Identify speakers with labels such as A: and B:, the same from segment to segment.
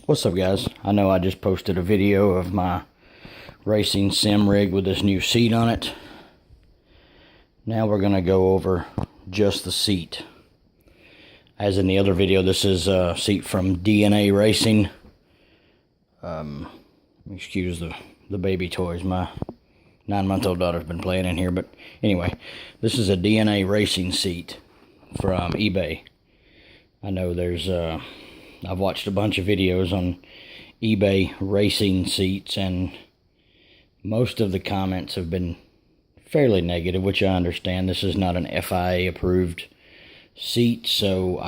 A: What's up, guys? I know I just posted a video of my racing sim rig with this new seat on it. Now we're going to go over just the seat. As in the other video, this is a seat from DNA Racing. Excuse the baby toys. My 9-month-old daughter's been playing in here. But anyway, this is a DNA Racing seat from eBay. I know there's... I've watched a bunch of videos on eBay racing seats, and most of the comments have been fairly negative, which I understand. This is not an FIA approved seat, so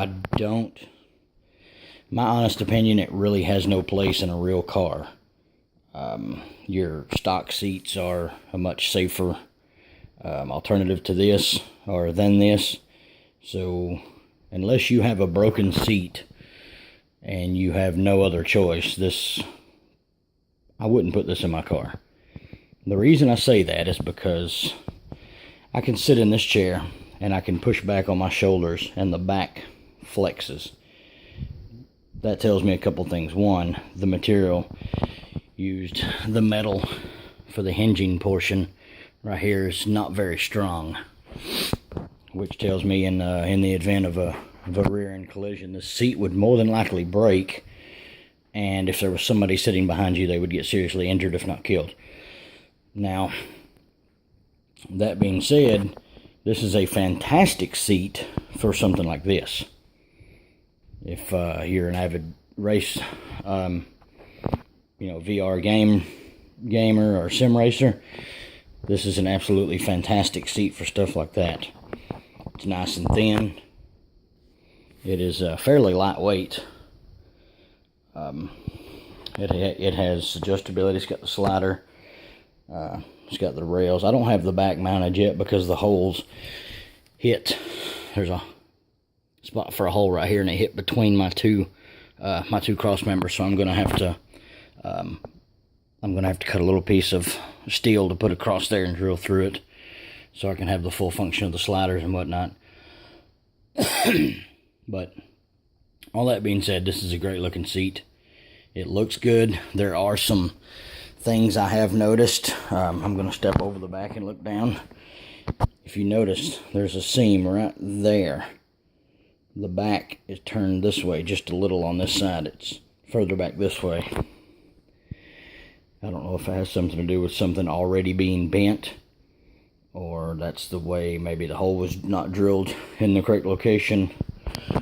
A: my honest opinion, it really has no place in a real car. Your stock seats are a much safer alternative to this, or than this. So unless you have a broken seat and you have no other choice, I wouldn't put this in my car. The reason I say that is because I can sit in this chair and I can push back on my shoulders and the back flexes. That tells me a couple things. One, the material used, the metal for the hinging portion right here is not very strong, which tells me in the event of a rear-end collision, the seat would more than likely break, and if there was somebody sitting behind you, they would get seriously injured, if not killed. Now, that being said, this is a fantastic seat for something like this. If you're an avid race, VR gamer or sim racer, this is an absolutely fantastic seat for stuff like that. It's nice and thin. It is fairly lightweight. It has adjustability. It's got the slider. It's got the rails. I don't have the back mounted yet because the holes hit. There's a spot for a hole right here, and it hit between my two cross members. So I'm gonna have to cut a little piece of steel to put across there and drill through it, so I can have the full function of the sliders and whatnot. But all that being said, this is a great looking seat. It looks good. There are some things I have noticed. I'm going to step over the back and look down. If you notice, there's a seam right there. The back is turned this way just a little on this side. It's further back this way. I don't know if it has something to do with something already being bent, or that's the way maybe the hole was not drilled in the correct location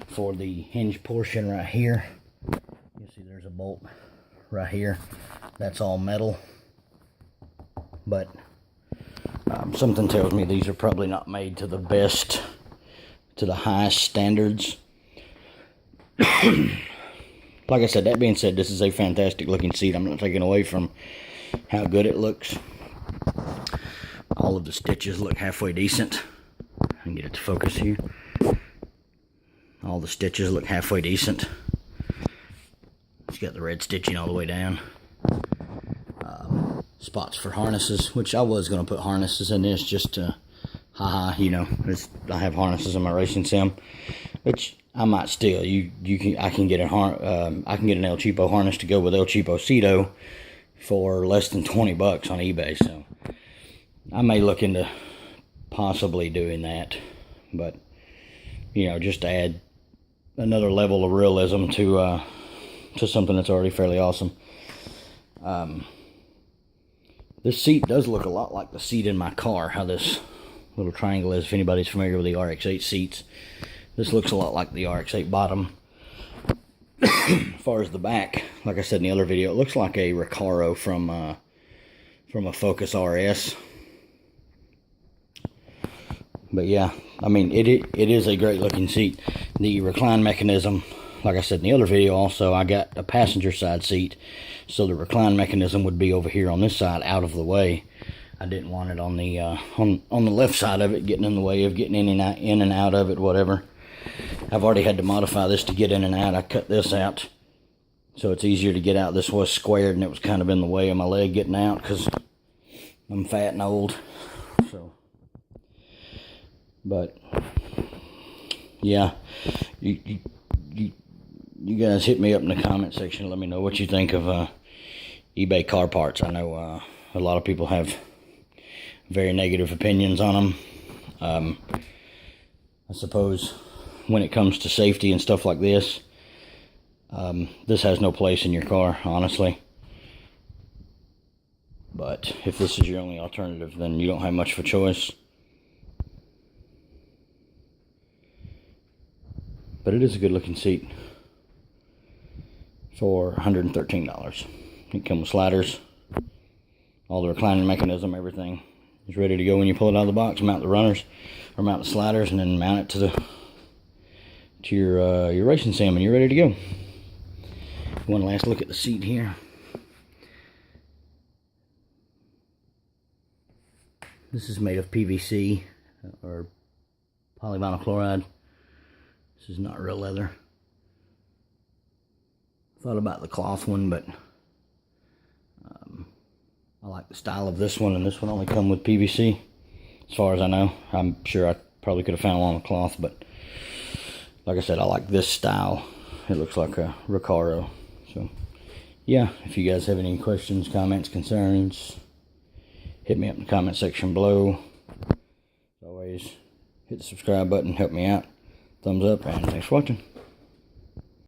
A: for the hinge portion right here. You see there's a bolt right here. That's all metal. But something tells me these are probably not made to the highest standards. Like I said, that being said, this is a fantastic looking seat. I'm not taking away from how good it looks. All of the stitches look halfway decent. I can get it to focus here. All the stitches look halfway decent. It's got the red stitching all the way down. Spots for harnesses, which I was going to put harnesses in this just to, I have harnesses in my racing sim, which I might still. I can get an El Cheapo harness to go with El Cheapo Cedo for less than $20 on eBay. So I may look into possibly doing that, but just to add another level of realism to something that's already fairly awesome. This seat does look a lot like the seat in my car, how this little triangle is. If anybody's familiar with the RX-8 seats, this looks a lot like the RX-8 bottom. As far as the back, like I said in the other video, it looks like a Recaro from a Focus RS. But yeah, I mean, it is a great looking seat. The recline mechanism, like I said in the other video also, I got a passenger side seat, so the recline mechanism would be over here on this side, out of the way. I didn't want it on the on the left side of it, getting in the way of getting in and out of it, whatever. I've already had to modify this to get in and out. I cut this out so it's easier to get out. This was squared and it was kind of in the way of my leg getting out because I'm fat and old. So, but yeah, you guys hit me up in the comment section. Let me know what you think of eBay car parts. I know a lot of people have very negative opinions on them. I suppose when it comes to safety and stuff like this, this has no place in your car, honestly. But if this is your only alternative, then you don't have much of a choice. But it is a good looking seat for $113. It comes with sliders, all the reclining mechanism, everything is ready to go when you pull it out of the box. Mount the runners, or mount the sliders, and then mount it to your racing sim, and you're ready to go. One last look at the seat here. This is made of PVC or polyvinyl chloride. This is not real leather. Thought about the cloth one, but I like the style of this one, and this one only come with PVC, as far as I know. I'm sure I probably could have found one with cloth, but like I said, I like this style. It looks like a Recaro. So yeah, if you guys have any questions, comments, concerns, hit me up in the comment section below. As always, hit the subscribe button, help me out. Thumbs up, and thanks for watching.